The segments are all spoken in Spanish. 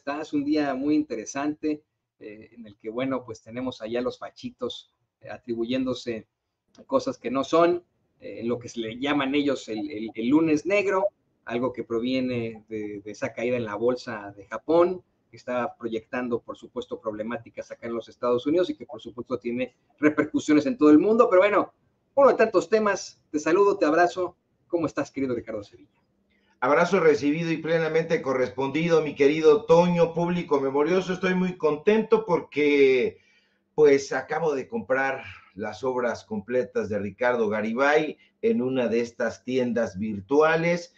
estás? Un día muy interesante en el que, bueno, pues tenemos allá los fachitos atribuyéndose cosas que no son, lo que se le llaman ellos el lunes negro, algo que proviene de esa caída en la bolsa de Japón, que está proyectando, por supuesto, problemáticas acá en los Estados Unidos y que, por supuesto, tiene repercusiones en todo el mundo. Pero bueno, uno de tantos temas. Te saludo, te abrazo. ¿Cómo estás, querido Ricardo Sevilla? Abrazo recibido y plenamente correspondido, mi querido Toño, público memorioso. Estoy muy contento porque pues acabo de comprar las obras completas de Ricardo Garibay en una de estas tiendas virtuales.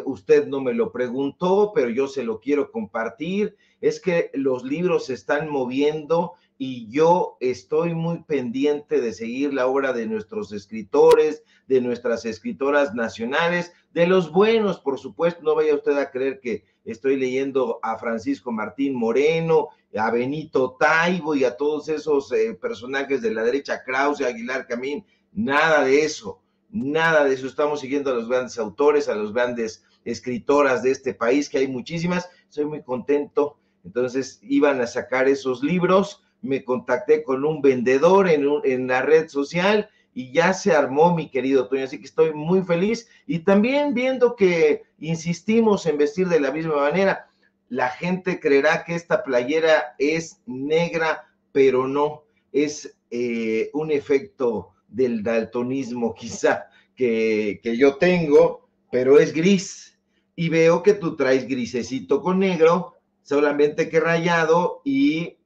Usted no me lo preguntó, pero yo se lo quiero compartir. Es que los libros se están moviendo y yo estoy muy pendiente de seguir la obra de nuestros escritores, de nuestras escritoras nacionales, de los buenos, por supuesto. No vaya usted a creer que estoy leyendo a Francisco Martín Moreno, a Benito Taibo y a todos esos personajes de la derecha, Krause, Aguilar Camín. Nada de eso, nada de eso. Estamos siguiendo a los grandes autores, a los grandes escritoras de este país, que hay muchísimas. Soy muy contento. Entonces iban a sacar esos libros, me contacté con un vendedor en la red social y ya se armó, mi querido Toño, así que estoy muy feliz. Y también viendo que insistimos en vestir de la misma manera, la gente creerá que esta playera es negra, pero no, es un efecto del daltonismo quizá que yo tengo, pero es gris. Y veo que tú traes grisecito con negro, solamente que rayado. Y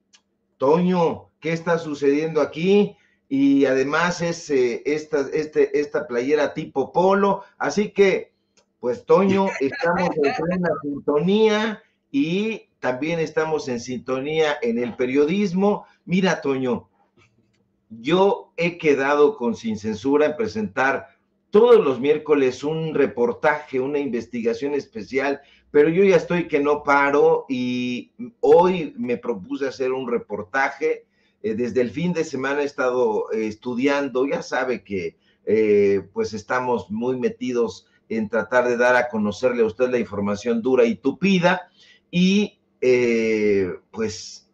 Toño, ¿qué está sucediendo aquí? Y además es esta playera tipo polo, así que, pues Toño, estamos en plena sintonía y también estamos en sintonía en el periodismo. Mira, Toño, yo he quedado con Sin Censura en presentar todos los miércoles un reportaje, una investigación especial, pero yo ya estoy que no paro y hoy me propuse hacer un reportaje. Desde el fin de semana he estado estudiando, ya sabe que pues estamos muy metidos en tratar de dar a conocerle a usted la información dura y tupida y pues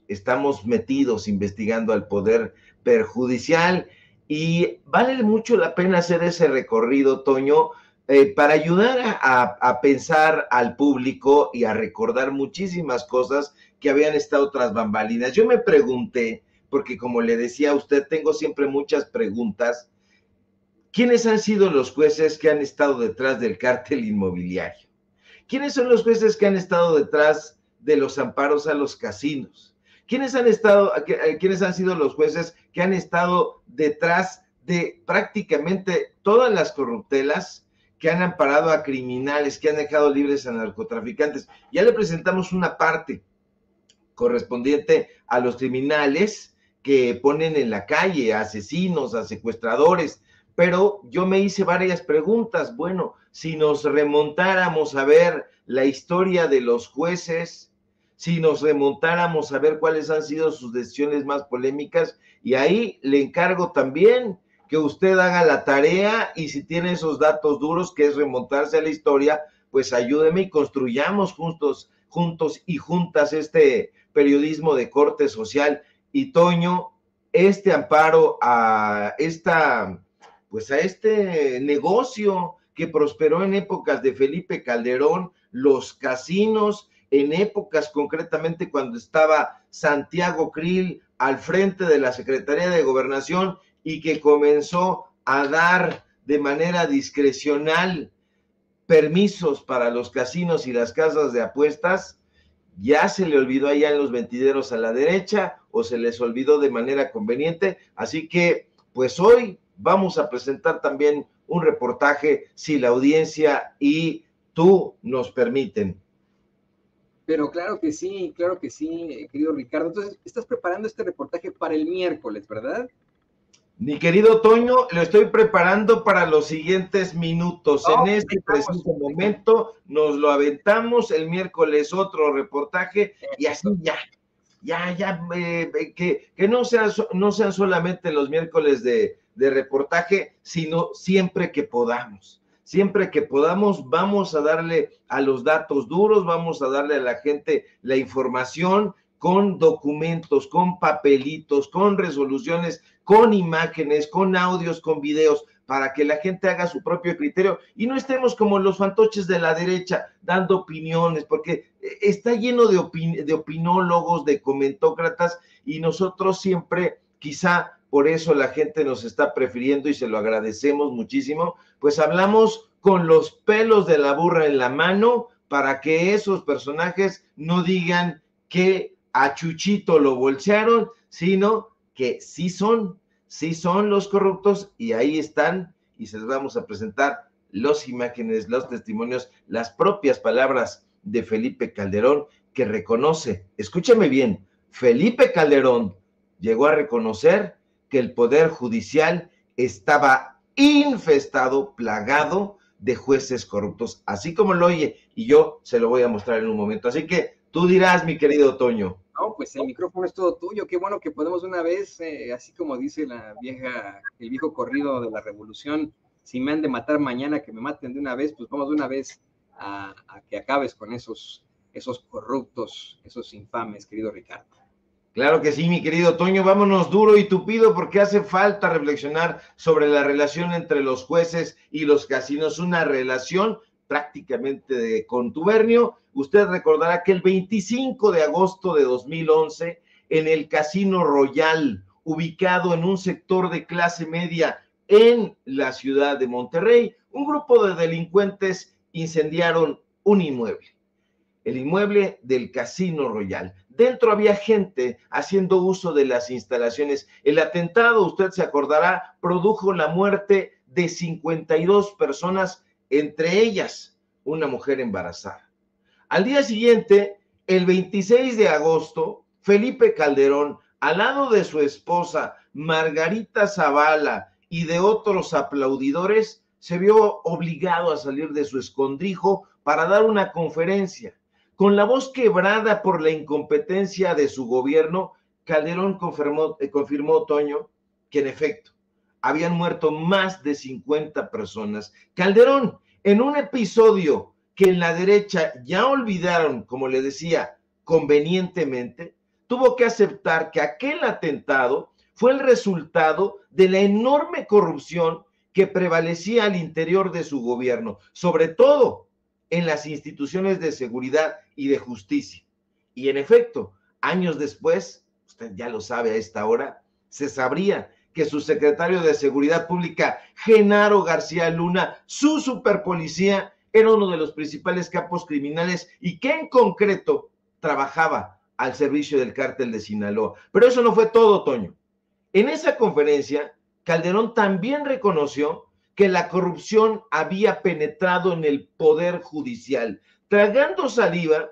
estamos metidos investigando al poder perjudicial y vale mucho la pena hacer ese recorrido, Toño, para ayudar a pensar al público y a recordar muchísimas cosas que habían estado tras bambalinas. Yo me pregunté, porque como le decía a usted, tengo siempre muchas preguntas, ¿quiénes han sido los jueces que han estado detrás del cártel inmobiliario? ¿Quiénes son los jueces que han estado detrás de los amparos a los casinos? ¿Quiénes han sido los jueces que han estado detrás de prácticamente todas las corruptelas que han amparado a criminales, que han dejado libres a narcotraficantes? Ya le presentamos una parte correspondiente a los criminales que ponen en la calle, a asesinos, a secuestradores, pero yo me hice varias preguntas. Bueno, si nos remontáramos a ver la historia de los jueces, si nos remontáramos a ver cuáles han sido sus decisiones más polémicas, y ahí le encargo también que usted haga la tarea y si tiene esos datos duros, que es remontarse a la historia, pues ayúdeme y construyamos juntos y juntas este periodismo de corte social. Y Toño, este amparo a este negocio que prosperó en épocas de Felipe Calderón, los casinos, en épocas concretamente cuando estaba Santiago Krill al frente de la Secretaría de Gobernación y que comenzó a dar de manera discrecional permisos para los casinos y las casas de apuestas. Ya se le olvidó allá en los mentideros a la derecha o se les olvidó de manera conveniente, así que pues hoy vamos a presentar también un reportaje si la audiencia y tú nos permiten. Pero claro que sí, querido Ricardo. Entonces, estás preparando este reportaje para el miércoles, ¿verdad? Mi querido Toño, lo estoy preparando para los siguientes minutos. En este preciso momento nos lo aventamos, el miércoles otro reportaje y así que no sean solamente los miércoles de reportaje, sino siempre que podamos. siempre que podamos, vamos a darle a los datos duros, vamos a darle a la gente la información con documentos, con papelitos, con resoluciones, con imágenes, con audios, con videos, para que la gente haga su propio criterio y no estemos como los fantoches de la derecha dando opiniones, porque está lleno de opinólogos, de comentócratas, y nosotros siempre, quizá por eso la gente nos está prefiriendo y se lo agradecemos muchísimo, pues hablamos con los pelos de la burra en la mano para que esos personajes no digan que a Chuchito lo bolsearon, sino que sí son los corruptos, y ahí están, y se les vamos a presentar las imágenes, los testimonios, las propias palabras de Felipe Calderón, que reconoce, escúchame bien, Felipe Calderón llegó a reconocer que el Poder Judicial estaba infestado, plagado de jueces corruptos, así como lo oye, y yo se lo voy a mostrar en un momento. Así que tú dirás, mi querido Toño. No, pues el micrófono es todo tuyo. Qué bueno que podemos una vez, así como dice el viejo corrido de la revolución, si me han de matar mañana, que me maten de una vez, pues vamos de una vez a que acabes con esos corruptos, esos infames, querido Ricardo. Claro que sí, mi querido Toño, vámonos duro y tupido porque hace falta reflexionar sobre la relación entre los jueces y los casinos, una relación prácticamente de contubernio. Usted recordará que el 25 de agosto de 2011, en el Casino Royal, ubicado en un sector de clase media en la ciudad de Monterrey, un grupo de delincuentes incendiaron un inmueble, el inmueble del Casino Royal. Dentro había gente haciendo uso de las instalaciones. El atentado, usted se acordará, produjo la muerte de 52 personas, entre ellas una mujer embarazada. Al día siguiente, el 26 de agosto, Felipe Calderón, al lado de su esposa Margarita Zavala y de otros aplaudidores, se vio obligado a salir de su escondrijo para dar una conferencia. Con la voz quebrada por la incompetencia de su gobierno, Calderón confirmó, Toño, que en efecto habían muerto más de 50 personas. Calderón, en un episodio que en la derecha ya olvidaron, como le decía, convenientemente, tuvo que aceptar que aquel atentado fue el resultado de la enorme corrupción que prevalecía al interior de su gobierno, sobre todo en las instituciones de seguridad y de justicia. Y en efecto, años después, usted ya lo sabe a esta hora, se sabría que su secretario de Seguridad Pública, Genaro García Luna, su superpolicía, era uno de los principales capos criminales y que en concreto trabajaba al servicio del cártel de Sinaloa. Pero eso no fue todo, Toño. En esa conferencia, Calderón también reconoció que la corrupción había penetrado en el Poder Judicial. Tragando saliva,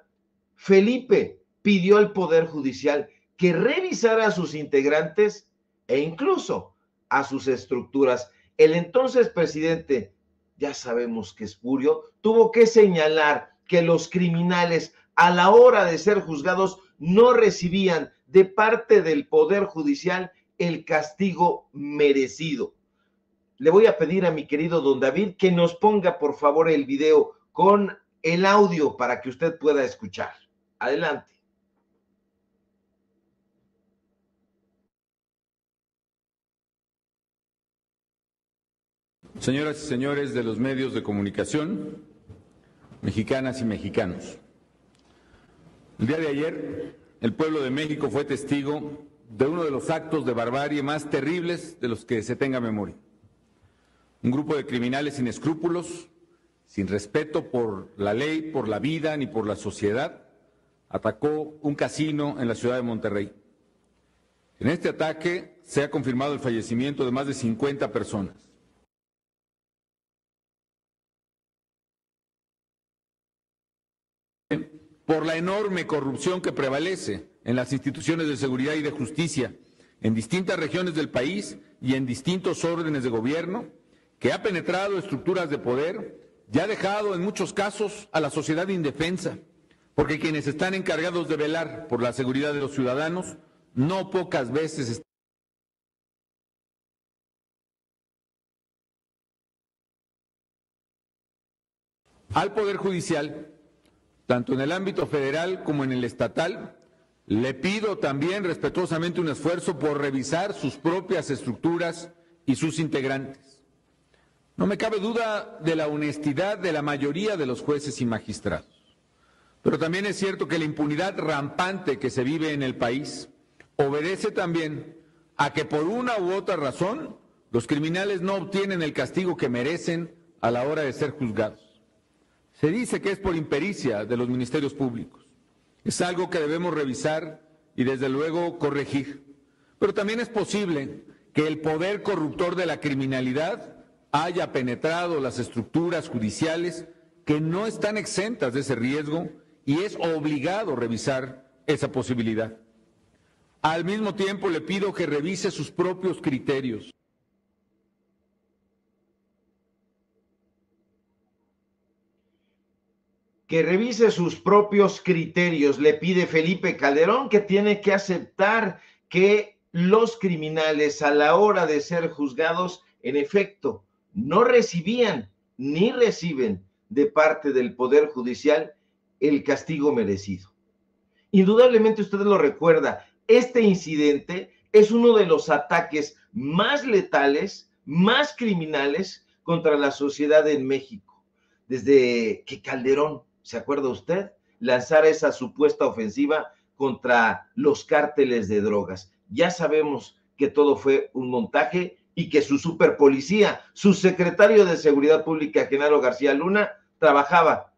Felipe pidió al Poder Judicial que revisara a sus integrantes e incluso a sus estructuras. El entonces presidente, ya sabemos que espurio, tuvo que señalar que los criminales a la hora de ser juzgados no recibían de parte del Poder Judicial el castigo merecido. Le voy a pedir a mi querido don David que nos ponga por favor el video con el audio para que usted pueda escuchar. Adelante. Señoras y señores de los medios de comunicación, mexicanas y mexicanos, el día de ayer el pueblo de México fue testigo de uno de los actos de barbarie más terribles de los que se tenga memoria. Un grupo de criminales sin escrúpulos, sin respeto por la ley, por la vida ni por la sociedad, atacó un casino en la ciudad de Monterrey. En este ataque se ha confirmado el fallecimiento de más de 50 personas. Por la enorme corrupción que prevalece en las instituciones de seguridad y de justicia en distintas regiones del país y en distintos órdenes de gobierno, que ha penetrado estructuras de poder y ha dejado en muchos casos a la sociedad indefensa, porque quienes están encargados de velar por la seguridad de los ciudadanos no pocas veces están Al Poder Judicial, tanto en el ámbito federal como en el estatal, le pido también respetuosamente un esfuerzo por revisar sus propias estructuras y sus integrantes. No me cabe duda de la honestidad de la mayoría de los jueces y magistrados, pero también es cierto que la impunidad rampante que se vive en el país obedece también a que por una u otra razón los criminales no obtienen el castigo que merecen a la hora de ser juzgados. Se dice que es por impericia de los ministerios públicos. Es algo que debemos revisar y desde luego corregir. Pero también es posible que el poder corruptor de la criminalidad haya penetrado las estructuras judiciales que no están exentas de ese riesgo y es obligado revisar esa posibilidad. Al mismo tiempo le pido que revise sus propios criterios. Que revise sus propios criterios, le pide Felipe Calderón, que tiene que aceptar que los criminales a la hora de ser juzgados, en efecto, no recibían ni reciben de parte del Poder Judicial el castigo merecido. Indudablemente usted lo recuerda, este incidente es uno de los ataques más letales, más criminales contra la sociedad en México, desde que Calderón, ¿se acuerda usted?, lanzara esa supuesta ofensiva contra los cárteles de drogas. Ya sabemos que todo fue un montaje y que su superpolicía, su secretario de Seguridad Pública, Genaro García Luna, trabajaba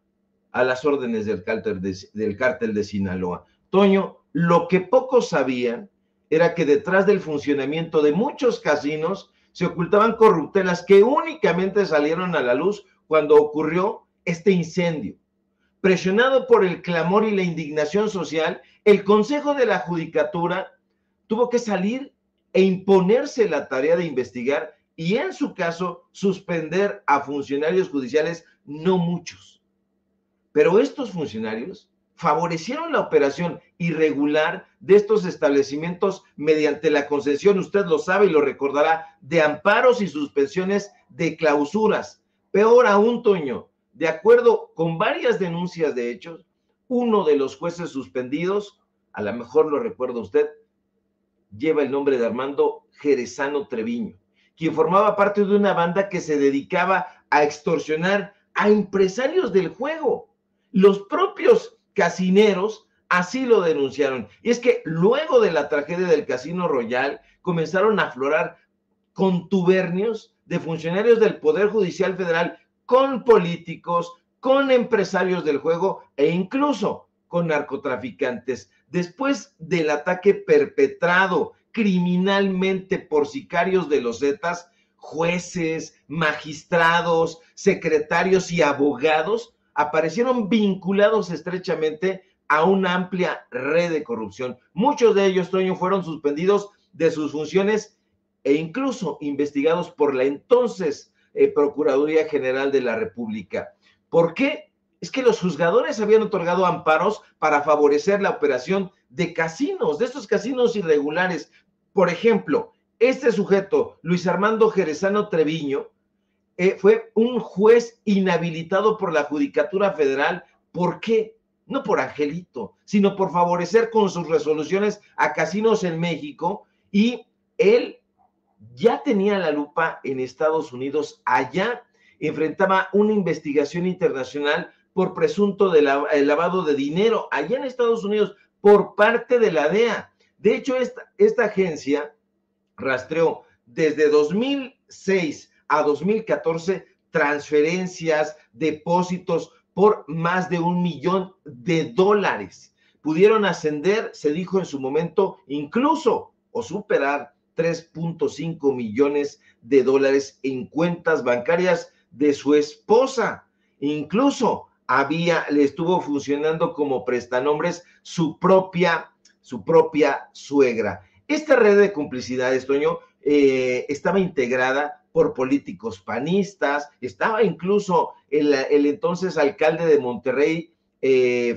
a las órdenes del cártel de Sinaloa. Toño, lo que pocos sabían era que detrás del funcionamiento de muchos casinos se ocultaban corruptelas que únicamente salieron a la luz cuando ocurrió este incendio. Presionado por el clamor y la indignación social, el Consejo de la Judicatura tuvo que salir e imponerse la tarea de investigar y, en su caso, suspender a funcionarios judiciales, no muchos. Pero estos funcionarios favorecieron la operación irregular de estos establecimientos mediante la concesión, usted lo sabe y lo recordará, de amparos y suspensiones de clausuras. Peor aún, Toño, de acuerdo con varias denuncias de hechos, uno de los jueces suspendidos, a lo mejor lo recuerda usted, lleva el nombre de Armando Jerezano Treviño, quien formaba parte de una banda que se dedicaba a extorsionar a empresarios del juego. Los propios casineros así lo denunciaron. Y es que luego de la tragedia del Casino Royal comenzaron a aflorar contubernios de funcionarios del Poder Judicial Federal con políticos, con empresarios del juego e incluso con narcotraficantes. Después del ataque perpetrado criminalmente por sicarios de los Zetas, jueces, magistrados, secretarios y abogados aparecieron vinculados estrechamente a una amplia red de corrupción. Muchos de ellos, Toño, fueron suspendidos de sus funciones e incluso investigados por la entonces Procuraduría General de la República. ¿Por qué? Es que los juzgadores habían otorgado amparos para favorecer la operación de casinos, de estos casinos irregulares. Por ejemplo, este sujeto, Luis Armando Jerezano Treviño, fue un juez inhabilitado por la Judicatura Federal. ¿Por qué? No por Angelito, sino por favorecer con sus resoluciones a casinos en México, y él ya tenía la lupa en Estados Unidos. Allá enfrentaba una investigación internacional por presunto lavado de dinero, allá en Estados Unidos, por parte de la DEA. De hecho, esta agencia rastreó desde 2006 a 2014 transferencias, depósitos por más de $1 millón. Pudieron ascender, se dijo en su momento, incluso o superar $3.5 millones en cuentas bancarias de su esposa. Incluso le estuvo funcionando como prestanombres su propia suegra. Esta red de complicidades, Toño, estaba integrada por políticos panistas, estaba incluso el entonces alcalde de Monterrey,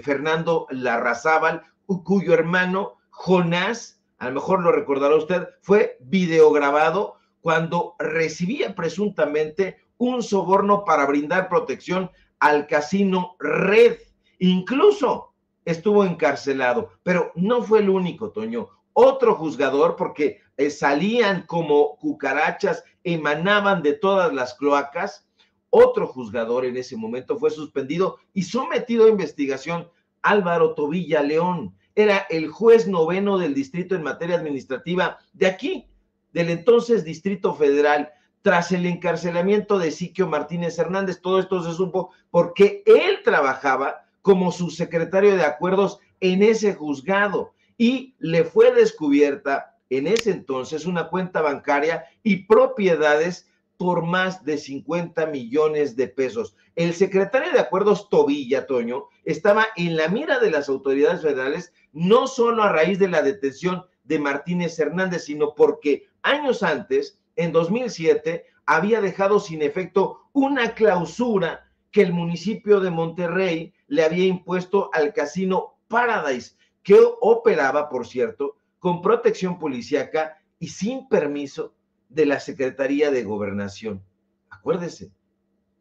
Fernando Larrazábal, cuyo hermano Jonás, a lo mejor lo recordará usted, fue videograbado cuando recibía presuntamente un soborno para brindar protección al casino Red. Incluso estuvo encarcelado, pero no fue el único, Toño. Otro juzgador, porque salían como cucarachas, emanaban de todas las cloacas. Otro juzgador en ese momento fue suspendido y sometido a investigación. Álvaro Tobilla León era el juez noveno del distrito en materia administrativa de aquí, del entonces Distrito Federal. Tras el encarcelamiento de Siquio Martínez Hernández, todo esto se supo porque él trabajaba como subsecretario de acuerdos en ese juzgado y le fue descubierta en ese entonces una cuenta bancaria y propiedades por más de 50 millones de pesos. El secretario de Acuerdos Tobilla, Toño, estaba en la mira de las autoridades federales, no solo a raíz de la detención de Martínez Hernández, sino porque años antes, en 2007, había dejado sin efecto una clausura que el municipio de Monterrey le había impuesto al casino Paradise, que operaba, por cierto, con protección policíaca y sin permiso de la Secretaría de Gobernación. Acuérdese,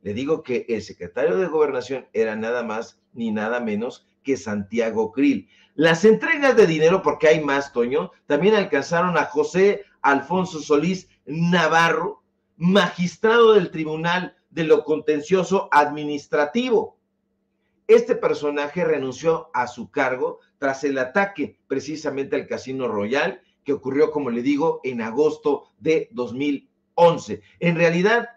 le digo que el secretario de Gobernación era nada más ni nada menos que Santiago Krill. Las entregas de dinero, porque hay más, Toño, también alcanzaron a José Alfonso Solís Navarro, magistrado del Tribunal de lo Contencioso Administrativo. Este personaje renunció a su cargo tras el ataque precisamente al Casino Royal, que ocurrió, como le digo, en agosto de 2011. En realidad,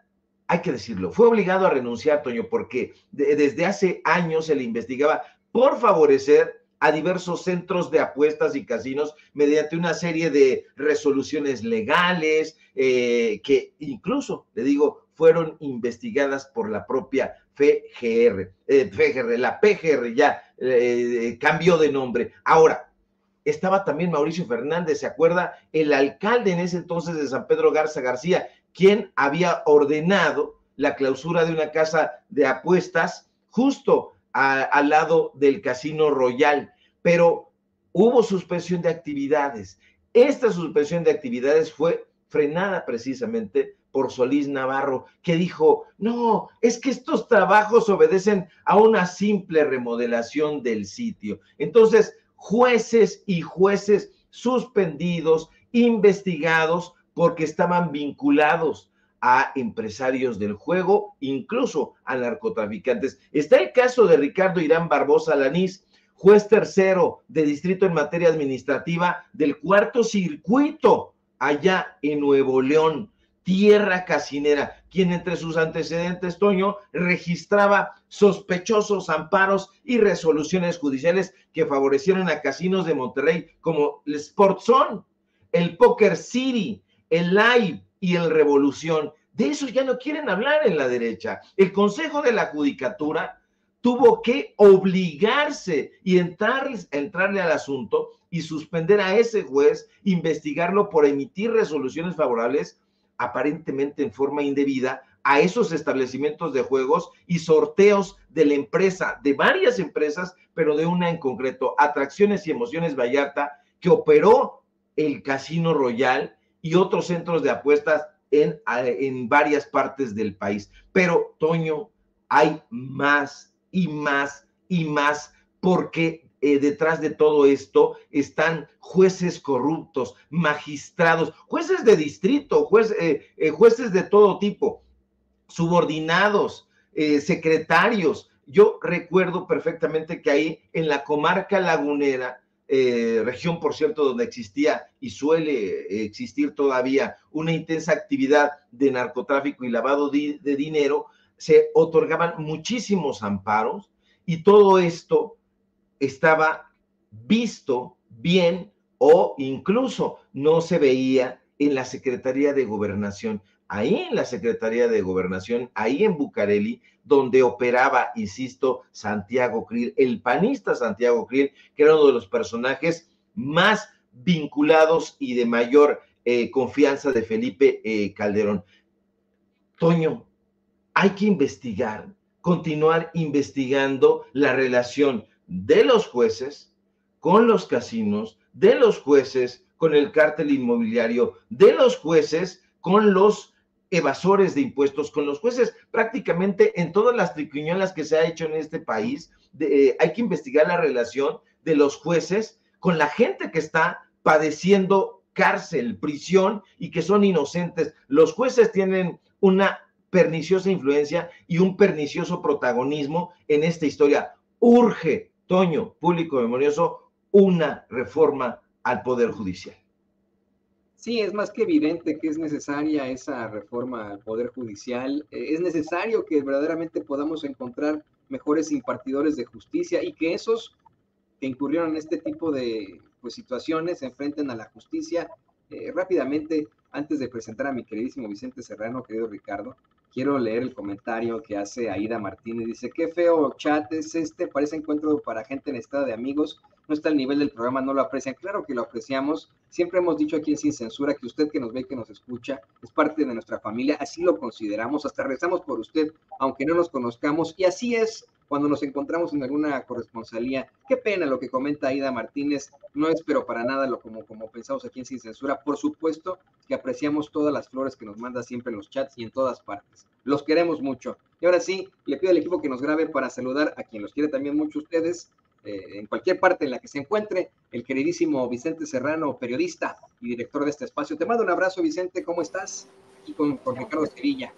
hay que decirlo, fue obligado a renunciar, Toño, porque desde hace años se le investigaba por favorecer a diversos centros de apuestas y casinos mediante una serie de resoluciones legales que incluso, le digo, fueron investigadas por la propia FGR, la PGR ya cambió de nombre. Ahora, estaba también Mauricio Fernández, ¿se acuerda? El alcalde en ese entonces de San Pedro Garza García, quien había ordenado la clausura de una casa de apuestas justo al lado del Casino Royal, pero hubo suspensión de actividades. Esta suspensión de actividades fue frenada precisamente por Solís Navarro, que dijo, no, es que estos trabajos obedecen a una simple remodelación del sitio. Entonces, jueces y jueces suspendidos, investigados, porque estaban vinculados a empresarios del juego, incluso a narcotraficantes. Está el caso de Ricardo Irán Barbosa Lanís, juez tercero de distrito en materia administrativa del cuarto circuito, allá en Nuevo León, tierra casinera, quien entre sus antecedentes, Toño, registraba sospechosos amparos y resoluciones judiciales que favorecieron a casinos de Monterrey como el Sportzone, el Poker City, el Live y el Revolución. De eso ya no quieren hablar en la derecha. El Consejo de la Judicatura tuvo que obligarse y entrarle al asunto y suspender a ese juez, investigarlo por emitir resoluciones favorables aparentemente en forma indebida a esos establecimientos de juegos y sorteos de la empresa, de varias empresas, pero de una en concreto, Atracciones y Emociones Vallarta, que operó el Casino Royal y otros centros de apuestas en varias partes del país. Pero, Toño, hay más y más y más, porque detrás de todo esto están jueces corruptos, magistrados, jueces de distrito, jueces de todo tipo, subordinados, secretarios. Yo recuerdo perfectamente que ahí en la comarca lagunera, región, por cierto, donde existía y suele existir todavía una intensa actividad de narcotráfico y lavado de dinero, se otorgaban muchísimos amparos y todo esto estaba visto bien o incluso no se veía en la Secretaría de Gobernación. Ahí en la Secretaría de Gobernación, ahí en Bucareli, donde operaba, insisto, Santiago Krill, el panista Santiago Krill, que era uno de los personajes más vinculados y de mayor confianza de Felipe Calderón. Toño, hay que investigar, continuar investigando la relación de los jueces con los casinos, de los jueces con el cártel inmobiliario, de los jueces con los evasores de impuestos, con los jueces prácticamente en todas las triquiñuelas que se ha hecho en este país. Hay que investigar la relación de los jueces con la gente que está padeciendo cárcel, prisión y que son inocentes. Los jueces tienen una perniciosa influencia y un pernicioso protagonismo en esta historia. Urge, Toño, público memorioso, una reforma al Poder Judicial. Sí, es más que evidente que es necesaria esa reforma al Poder Judicial. Es necesario que verdaderamente podamos encontrar mejores impartidores de justicia y que esos que incurrieron en este tipo de pues, situaciones se enfrenten a la justicia. Rápidamente, antes de presentar a mi queridísimo Vicente Serrano, querido Ricardo, quiero leer el comentario que hace Aida Martínez. Dice, qué feo chat es este, parece encuentro para gente en estado de amigos, no está al nivel del programa, no lo aprecian. Claro que lo apreciamos, siempre hemos dicho aquí en Sin Censura que usted que nos ve y que nos escucha es parte de nuestra familia, así lo consideramos, hasta rezamos por usted, aunque no nos conozcamos, y así es cuando nos encontramos en alguna corresponsalía. Qué pena lo que comenta Aida Martínez, no espero para nada lo como pensamos aquí en Sin Censura. Por supuesto que apreciamos todas las flores que nos manda siempre en los chats y en todas partes. Los queremos mucho. Y ahora sí, le pido al equipo que nos grabe para saludar a quien los quiere también mucho ustedes, en cualquier parte en la que se encuentre, el queridísimo Vicente Serrano, periodista y director de este espacio. Te mando un abrazo, Vicente, ¿cómo estás? Aquí con Ricardo Sevilla.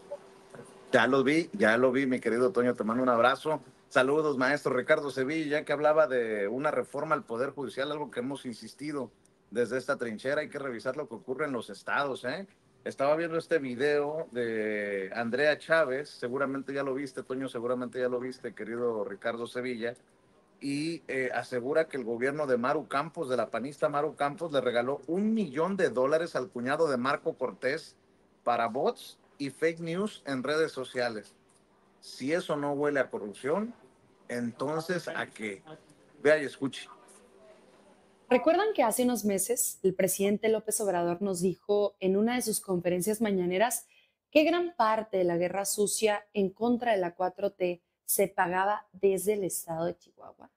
Ya lo vi, mi querido Toño, te mando un abrazo. Saludos, maestro Ricardo Sevilla, que hablaba de una reforma al Poder Judicial, algo que hemos insistido desde esta trinchera. Hay que revisar lo que ocurre en los estados, ¿eh? Estaba viendo este video de Andrea Chávez, seguramente ya lo viste, Toño, seguramente ya lo viste, querido Ricardo Sevilla, y asegura que el gobierno de Maru Campos, de la panista Maru Campos, le regaló $1 millón al cuñado de Marco Cortés para bots y fake news en redes sociales. Si eso no huele a corrupción, entonces ¿a qué? Vea y escuche. ¿Recuerdan que hace unos meses el presidente López Obrador nos dijo en una de sus conferencias mañaneras que gran parte de la guerra sucia en contra de la 4T se pagaba desde el estado de Chihuahua?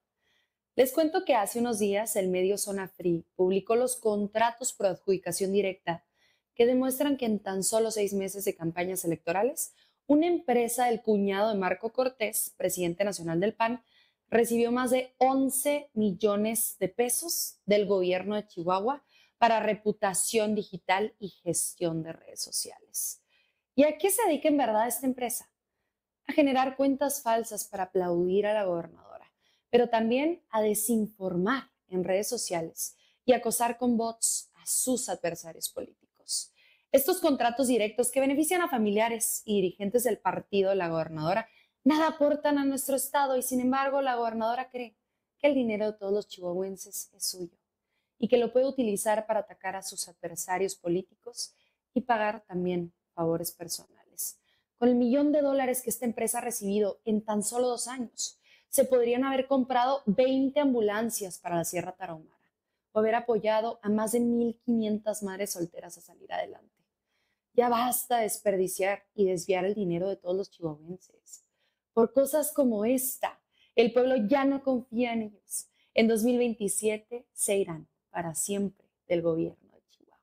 Les cuento que hace unos días el medio Zona Free publicó los contratos por adjudicación directa que demuestran que en tan solo 6 meses de campañas electorales, una empresa del cuñado de Marco Cortés, presidente nacional del PAN, recibió más de 11 millones de pesos del gobierno de Chihuahua para reputación digital y gestión de redes sociales. ¿Y a qué se dedica en verdad esta empresa? A generar cuentas falsas para aplaudir a la gobernadora, pero también a desinformar en redes sociales y acosar con bots a sus adversarios políticos. Estos contratos directos que benefician a familiares y dirigentes del partido de la gobernadora nada aportan a nuestro estado y sin embargo la gobernadora cree que el dinero de todos los chihuahuenses es suyo y que lo puede utilizar para atacar a sus adversarios políticos y pagar también favores personales. Con el $1 millón que esta empresa ha recibido en tan solo 2 años, se podrían haber comprado 20 ambulancias para la Sierra Tarahumara o haber apoyado a más de 1,500 madres solteras a salir adelante. Ya basta de desperdiciar y desviar el dinero de todos los chihuahuenses. Por cosas como esta, el pueblo ya no confía en ellos. En 2027 se irán para siempre del gobierno de Chihuahua.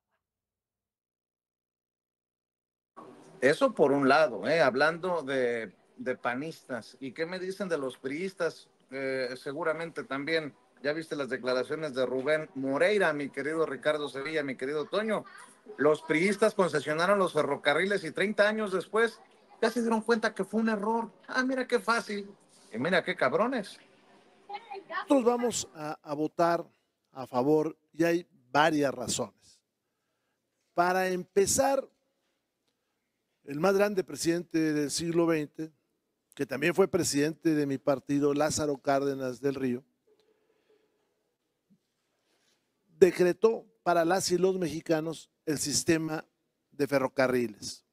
Eso por un lado, hablando de panistas. ¿Y qué me dicen de los priistas? Seguramente también ya viste las declaraciones de Rubén Moreira, mi querido Ricardo Sevilla, mi querido Toño. Los priistas concesionaron los ferrocarriles y 30 años después ya se dieron cuenta que fue un error. Ah, mira qué fácil. Y mira qué cabrones. Nosotros vamos a votar a favor y hay varias razones. Para empezar, el más grande presidente del siglo XX, que también fue presidente de mi partido, Lázaro Cárdenas del Río, decretó para las y los mexicanos el sistema de ferrocarriles.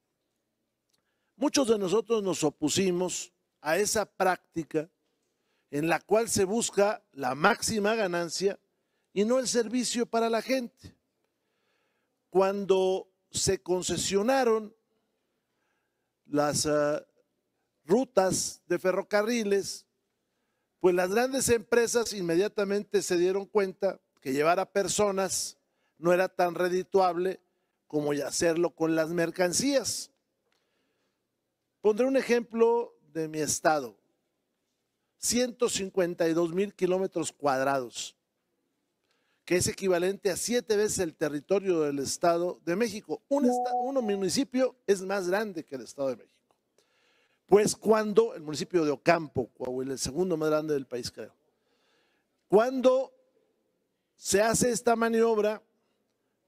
Muchos de nosotros nos opusimos a esa práctica en la cual se busca la máxima ganancia y no el servicio para la gente. Cuando se concesionaron las rutas de ferrocarriles, pues las grandes empresas inmediatamente se dieron cuenta que llevar a personas no era tan redituable como hacerlo con las mercancías. Pondré un ejemplo de mi estado. 152,000 kilómetros cuadrados, que es equivalente a 7 veces el territorio del Estado de México. Un municipio es más grande que el Estado de México. Pues cuando, el municipio de Ocampo, Coahuila, el segundo más grande del país, creo. Cuando se hace esta maniobra,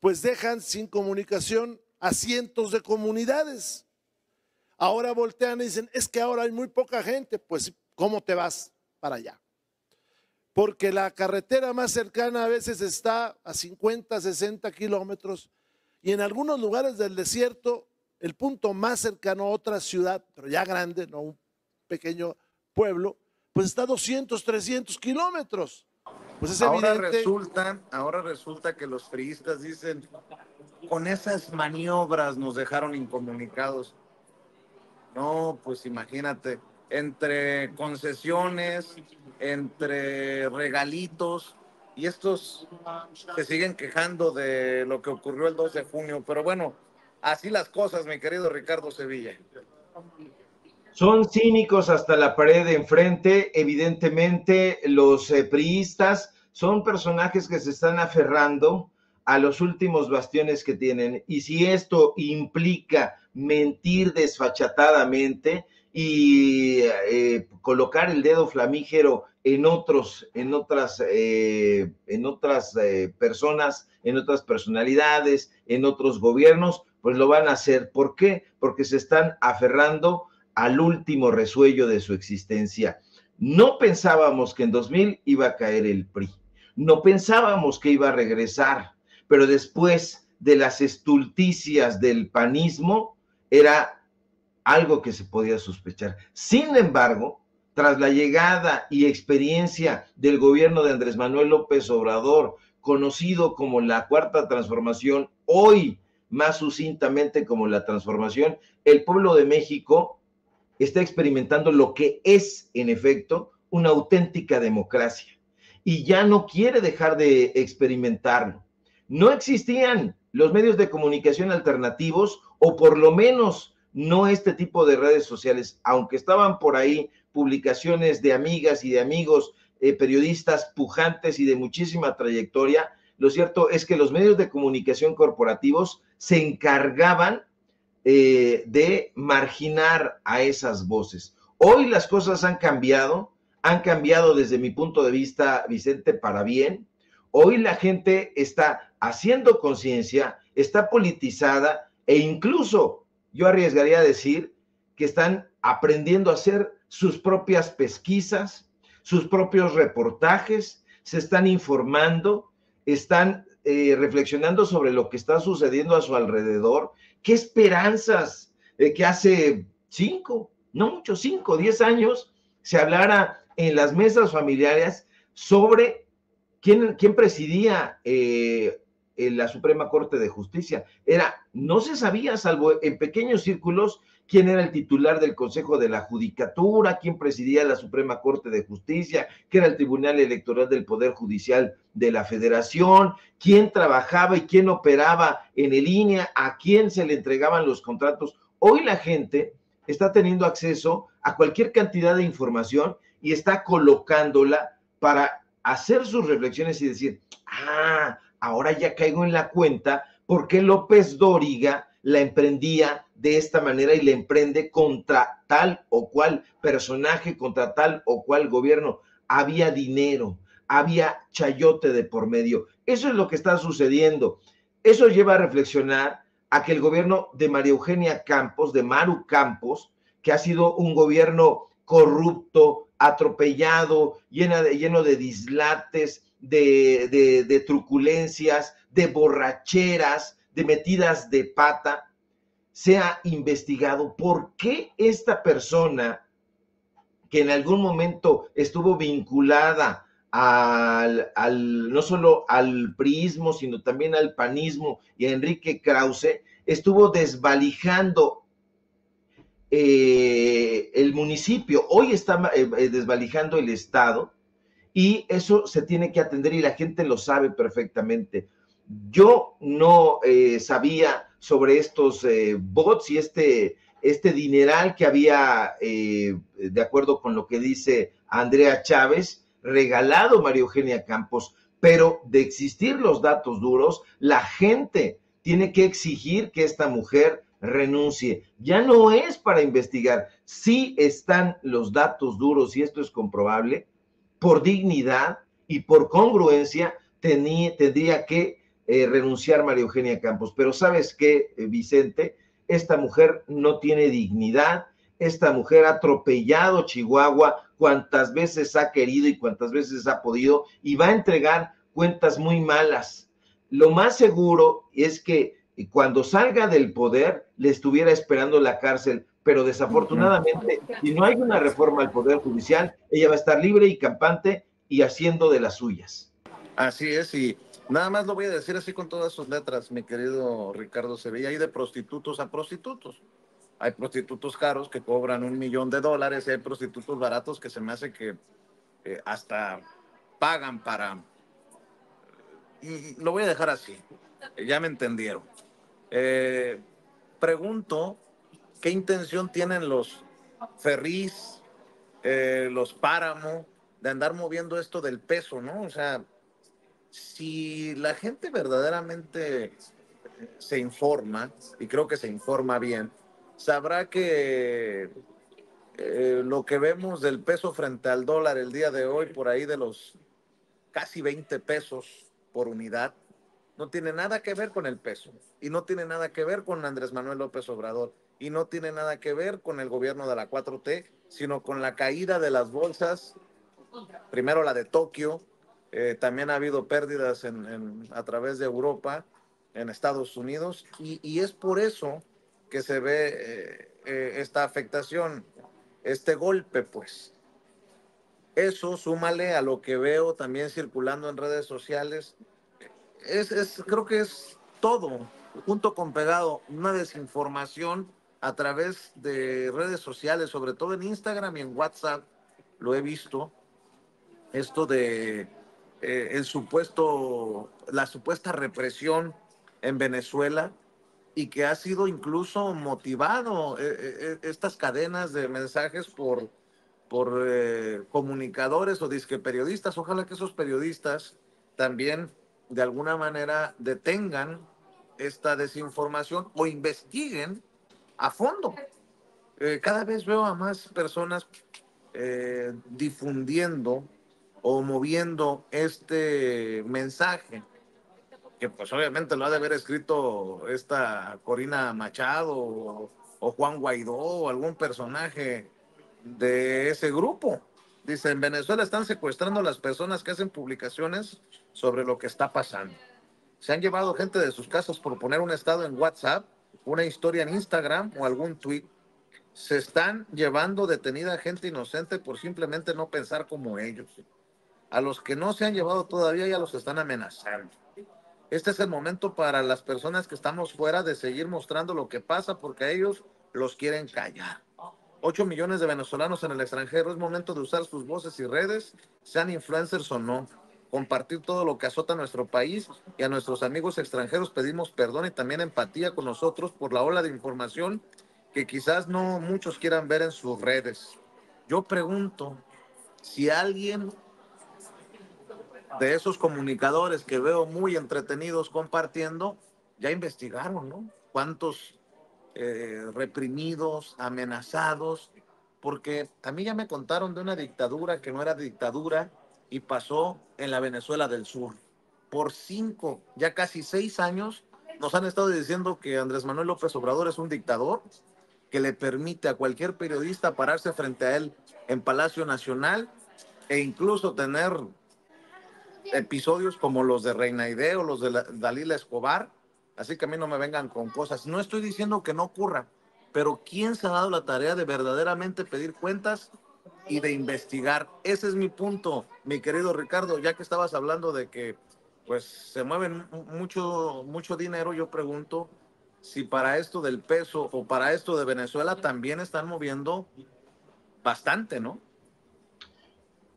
pues dejan sin comunicación a cientos de comunidades. Ahora voltean y dicen, es que ahora hay muy poca gente. Pues, ¿cómo te vas para allá? Porque la carretera más cercana a veces está a 50, 60 kilómetros y en algunos lugares del desierto el punto más cercano a otra ciudad, pero ya grande, no un pequeño pueblo, pues está a 200, 300 kilómetros. Pues es evidente. Ahora resulta que los priistas dicen, con esas maniobras nos dejaron incomunicados. No, pues imagínate, entre concesiones, entre regalitos, y estos se siguen quejando de lo que ocurrió el 2 de junio. Pero bueno, así las cosas, mi querido Ricardo Sevilla. Son cínicos hasta la pared de enfrente. Evidentemente, los priistas son personajes que se están aferrando a los últimos bastiones que tienen. Y si esto implica mentir desfachatadamente y colocar el dedo flamígero en otras personas, en otras personalidades, en otros gobiernos, pues lo van a hacer. ¿Por qué? Porque se están aferrando al último resuello de su existencia. No pensábamos que en 2000 iba a caer el PRI, no pensábamos que iba a regresar, pero después de las estulticias del panismo, era algo que se podía sospechar. Sin embargo, tras la llegada y experiencia del gobierno de Andrés Manuel López Obrador, conocido como la Cuarta Transformación, hoy más sucintamente como la Transformación, el pueblo de México está experimentando lo que es, en efecto, una auténtica democracia y ya no quiere dejar de experimentarlo. No existían los medios de comunicación alternativos, o por lo menos no este tipo de redes sociales, aunque estaban por ahí publicaciones de amigas y de amigos, periodistas pujantes y de muchísima trayectoria. Lo cierto es que los medios de comunicación corporativos se encargaban de marginar a esas voces. Hoy las cosas han cambiado desde mi punto de vista, Vicente, para bien. Hoy la gente está haciendo conciencia, está politizada e incluso yo arriesgaría a decir que están aprendiendo a hacer sus propias pesquisas, sus propios reportajes, se están informando, están reflexionando sobre lo que está sucediendo a su alrededor. ¿Qué esperanzas que hace 5, 10 años se hablara en las mesas familiares sobre quién presidía la Suprema Corte de Justicia? No se sabía, salvo en pequeños círculos, quién era el titular del Consejo de la Judicatura, quién presidía la Suprema Corte de Justicia, qué era el Tribunal Electoral del Poder Judicial de la Federación, quién trabajaba y quién operaba en el INE, a quién se le entregaban los contratos. Hoy la gente está teniendo acceso a cualquier cantidad de información y está colocándola para hacer sus reflexiones y decir, ahora ya caigo en la cuenta por qué López Dóriga la emprendía de esta manera y la emprende contra tal o cual personaje, contra tal o cual gobierno. Había dinero, había chayote de por medio. Eso es lo que está sucediendo. Eso lleva a reflexionar a que el gobierno de María Eugenia Campos, de Maru Campos, que ha sido un gobierno corrupto, atropellado, lleno de dislates, de truculencias, de borracheras, de metidas de pata, sea investigado. ¿Por qué esta persona, que en algún momento estuvo vinculada no solo al priismo, sino también al panismo y a Enrique Krause, estuvo desvalijando el municipio, hoy está desvalijando el estado? Y eso se tiene que atender y la gente lo sabe perfectamente. Yo no sabía sobre estos bots y este dineral que había, de acuerdo con lo que dice Andrea Chávez, regalado María Eugenia Campos. Pero de existir los datos duros, la gente tiene que exigir que esta mujer renuncie. Ya no es para investigar. Sí están los datos duros, y esto es comprobable, por dignidad y por congruencia tendría que renunciar María Eugenia Campos. Pero ¿sabes qué, Vicente? Esta mujer no tiene dignidad. Esta mujer ha atropellado Chihuahua cuantas veces ha querido y cuantas veces ha podido, y va a entregar cuentas muy malas. Lo más seguro es que cuando salga del poder le estuviera esperando la cárcel, pero desafortunadamente, si no hay una reforma al Poder Judicial, ella va a estar libre y campante y haciendo de las suyas. Así es, y nada más lo voy a decir así con todas sus letras, mi querido Ricardo Sevilla. Hay de prostitutos a prostitutos. Hay prostitutos caros que cobran $1,000,000 y hay prostitutos baratos que se me hace que hasta pagan para... Y lo voy a dejar así, ya me entendieron. Pregunto, ¿qué intención tienen los Ferrís, los Páramo, de andar moviendo esto del peso, ¿no? O sea, si la gente verdaderamente se informa, y creo que se informa bien, sabrá que lo que vemos del peso frente al dólar el día de hoy, por ahí de los casi 20 pesos por unidad, no tiene nada que ver con el peso, y no tiene nada que ver con Andrés Manuel López Obrador, y no tiene nada que ver con el gobierno de la 4T, sino con la caída de las bolsas, primero la de Tokio, también ha habido pérdidas a través de Europa, en Estados Unidos, y es por eso que se ve esta afectación, este golpe, pues. Eso, súmale a lo que veo también circulando en redes sociales, creo que es todo, junto con pegado, una desinformación a través de redes sociales, sobre todo en Instagram y en WhatsApp, lo he visto, esto de la supuesta represión en Venezuela, y que ha sido incluso motivado estas cadenas de mensajes por comunicadores o disque periodistas. Ojalá que esos periodistas también de alguna manera detengan esta desinformación o investiguen a fondo. Cada vez veo a más personas difundiendo o moviendo este mensaje, que pues obviamente lo ha de haber escrito esta Corina Machado o Juan Guaidó o algún personaje de ese grupo. Dice, en Venezuela están secuestrando a las personas que hacen publicaciones sobre lo que está pasando. Se han llevado gente de sus casas por poner un estado en WhatsApp, una historia en Instagram o algún tweet. Se están llevando detenida gente inocente por simplemente no pensar como ellos. A los que no se han llevado todavía ya los están amenazando. Este es el momento para las personas que estamos fuera de seguir mostrando lo que pasa, porque a ellos los quieren callar. 8 millones de venezolanos en el extranjero. Es momento de usar sus voces y redes, sean influencers o no. Compartir todo lo que azota a nuestro país, y a nuestros amigos extranjeros pedimos perdón y también empatía con nosotros por la ola de información que quizás no muchos quieran ver en sus redes. Yo pregunto si alguien de esos comunicadores que veo muy entretenidos compartiendo, ya investigaron, ¿no? ¿Cuántos reprimidos, amenazados? Porque a mí ya me contaron de una dictadura que no era dictadura y pasó en la Venezuela del Sur. Por 5, ya casi 6 años, nos han estado diciendo que Andrés Manuel López Obrador es un dictador que le permite a cualquier periodista pararse frente a él en Palacio Nacional e incluso tener episodios como los de Reina Aide o los de Dalila Escobar. Así que a mí no me vengan con cosas. No estoy diciendo que no ocurra, pero ¿quién se ha dado la tarea de verdaderamente pedir cuentas y de investigar? Ese es mi punto, mi querido Ricardo. Ya que estabas hablando de que pues se mueven mucho dinero, yo pregunto si para esto del peso o para esto de Venezuela también están moviendo bastante, ¿no?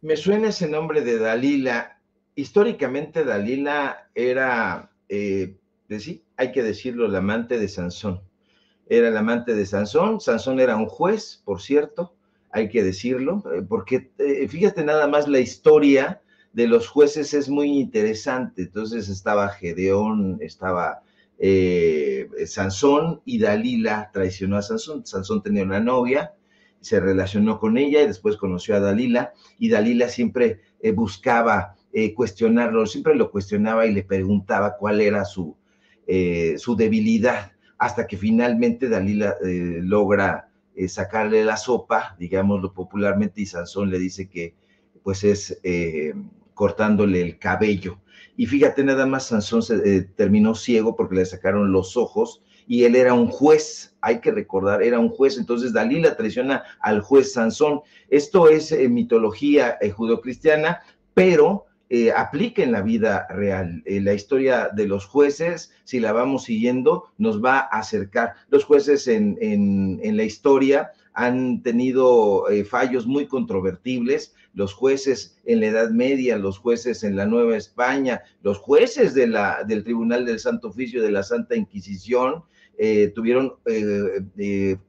Me suena ese nombre de Dalila. Históricamente Dalila era, sí, hay que decirlo, la amante de Sansón. era el amante de Sansón. Sansón era un juez, por cierto, hay que decirlo, porque fíjate nada más, la historia de los jueces es muy interesante. Entonces estaba Gedeón, estaba Sansón, y Dalila traicionó a Sansón. Sansón tenía una novia, se relacionó con ella y después conoció a Dalila, y Dalila siempre buscaba cuestionarlo, siempre lo cuestionaba y le preguntaba cuál era su debilidad, hasta que finalmente Dalila logra sacarle la sopa, digámoslo popularmente, y Sansón le dice que pues es cortándole el cabello. Y fíjate nada más, Sansón terminó ciego porque le sacaron los ojos, y él era un juez, hay que recordar, era un juez. Entonces Dalila traiciona al juez Sansón. Esto es mitología judeocristiana, pero aplica en la vida real. La historia de los jueces, si la vamos siguiendo, nos va a acercar. Los jueces en la historia han tenido fallos muy controvertibles. Los jueces en la Edad Media, los jueces en la Nueva España, los jueces del Tribunal del Santo Oficio de la Santa Inquisición, tuvieron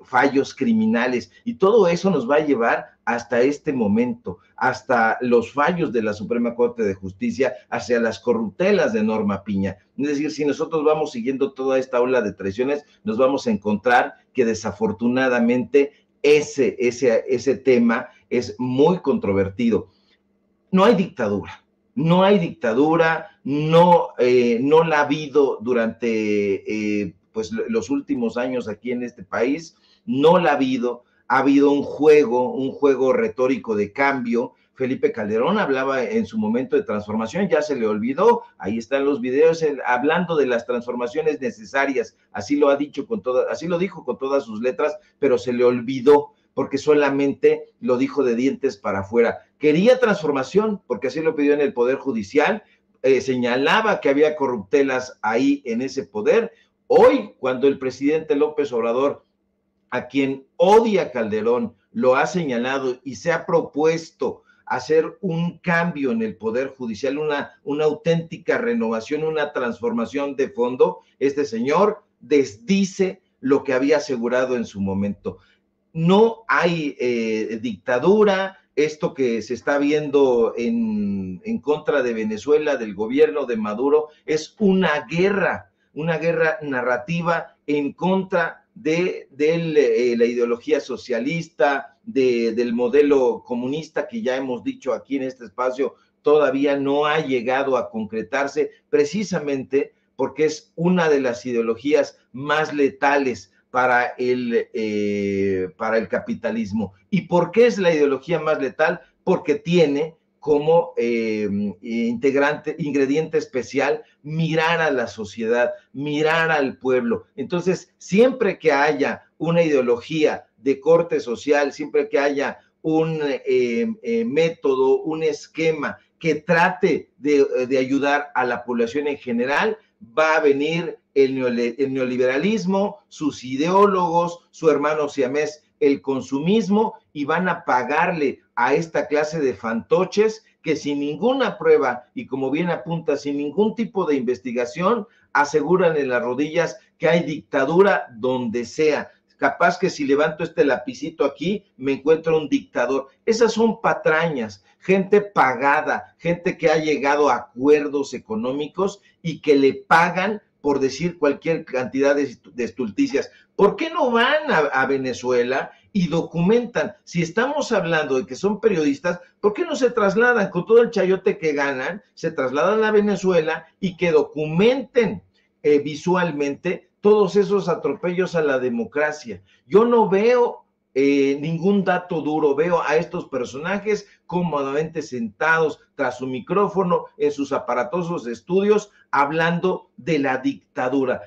fallos criminales, y todo eso nos va a llevar hasta este momento, hasta los fallos de la Suprema Corte de Justicia, hacia las corruptelas de Norma Piña. Es decir, si nosotros vamos siguiendo toda esta ola de traiciones, nos vamos a encontrar que desafortunadamente ese tema es muy controvertido. No hay dictadura, no la ha habido durante pues los últimos años aquí en este país, no la ha habido un juego retórico de cambio. Felipe Calderón hablaba en su momento de transformación, ya se le olvidó, ahí están los videos hablando de las transformaciones necesarias, así lo dijo con todas sus letras, pero se le olvidó porque solamente lo dijo de dientes para afuera. Quería transformación porque así lo pidió en el Poder Judicial, señalaba que había corruptelas ahí en ese poder. Hoy, cuando el presidente López Obrador, a quien odia Calderón, lo ha señalado y se ha propuesto hacer un cambio en el Poder Judicial, una auténtica renovación, una transformación de fondo, este señor desdice lo que había asegurado en su momento. No hay dictadura. Esto que se está viendo en contra de Venezuela, del gobierno de Maduro, es una guerra narrativa en contra de la ideología socialista, del modelo comunista, que ya hemos dicho aquí en este espacio, todavía no ha llegado a concretarse, precisamente porque es una de las ideologías más letales para el capitalismo. ¿Y por qué es la ideología más letal? Porque tiene como ingrediente especial mirar a la sociedad, mirar al pueblo. Entonces, siempre que haya una ideología de corte social, siempre que haya un método, un esquema que trate de ayudar a la población en general, va a venir el neoliberalismo, sus ideólogos, su hermano siamés, el consumismo, y van a pagarle a esta clase de fantoches que sin ninguna prueba y, como bien apunta, sin ningún tipo de investigación, aseguran en las rodillas que hay dictadura donde sea. Capaz que si levanto este lapicito aquí, me encuentro un dictador. Esas son patrañas, gente pagada, gente que ha llegado a acuerdos económicos y que le pagan por decir cualquier cantidad de estulticias. ¿Por qué no van a Venezuela y documentan? Si estamos hablando de que son periodistas, ¿por qué no se trasladan con todo el chayote que ganan, se trasladan a Venezuela y que documenten visualmente todos esos atropellos a la democracia? Yo no veo ningún dato duro, veo a estos personajes cómodamente sentados tras su micrófono en sus aparatosos estudios hablando de la dictadura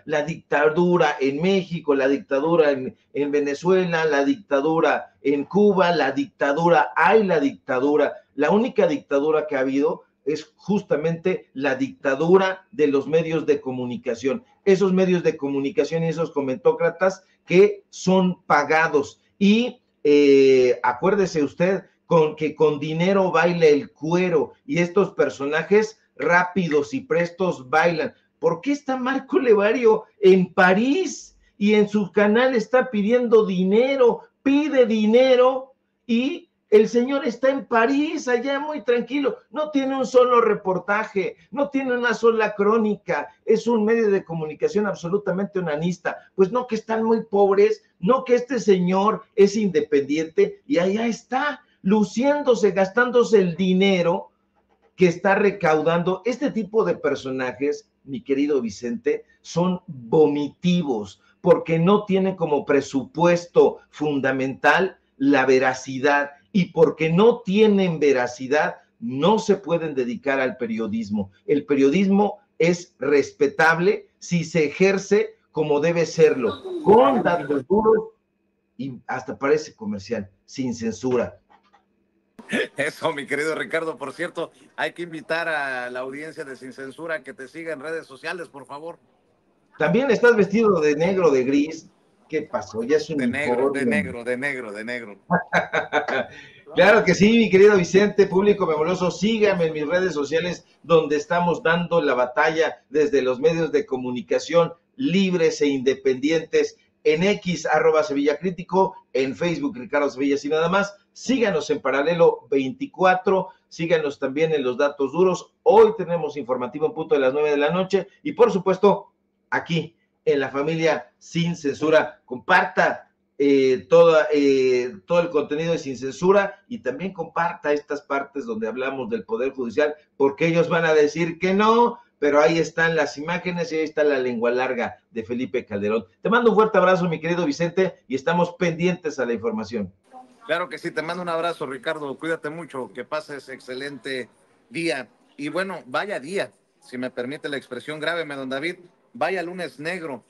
en México, la dictadura en Venezuela, la dictadura en Cuba, la dictadura, la única dictadura que ha habido es justamente la dictadura de los medios de comunicación, esos medios de comunicación y esos comentócratas que son pagados. Y acuérdese usted que con dinero baila el cuero, y estos personajes rápidos y prestos bailan. ¿Por qué está Marco Levario en París y en su canal está pidiendo dinero, pide dinero y el señor está en París, allá muy tranquilo, no tiene un solo reportaje, no tiene una sola crónica, es un medio de comunicación absolutamente onanista. Pues no, que están muy pobres, no, que este señor es independiente y allá está, luciéndose, gastándose el dinero que está recaudando. Este tipo de personajes, mi querido Vicente, son vomitivos, porque no tienen como presupuesto fundamental la veracidad, y porque no tienen veracidad, no se pueden dedicar al periodismo. El periodismo es respetable si se ejerce como debe serlo, con datos duros y hasta parece comercial, sin censura. Eso, mi querido Ricardo. Por cierto, hay que invitar a la audiencia de Sin Censura a que te siga en redes sociales, por favor. También estás vestido de negro, de gris. ¿Qué pasó? Ya es un De negro, de uniforme. negro, de negro, de negro. Claro que sí, mi querido Vicente, público memorioso, síganme en mis redes sociales donde estamos dando la batalla desde los medios de comunicación libres e independientes, en X, @SevillaCrítico, en Facebook, Ricardo Sevilla, y nada más. Síganos en Paralelo 24, síganos también en Los Datos Duros. Hoy tenemos informativo en punto de las 9 de la noche y por supuesto aquí en La Familia Sin Censura. Comparta todo el contenido de Sin Censura y también comparta estas partes donde hablamos del Poder Judicial, porque ellos van a decir que no, pero ahí están las imágenes y ahí está la lengua larga de Felipe Calderón. Te mando un fuerte abrazo, mi querido Vicente, y estamos pendientes a la información. Claro que sí, te mando un abrazo, Ricardo. Cuídate mucho, que pases excelente día. Y bueno, vaya día, si me permite la expresión, grábeme, don David, vaya lunes negro.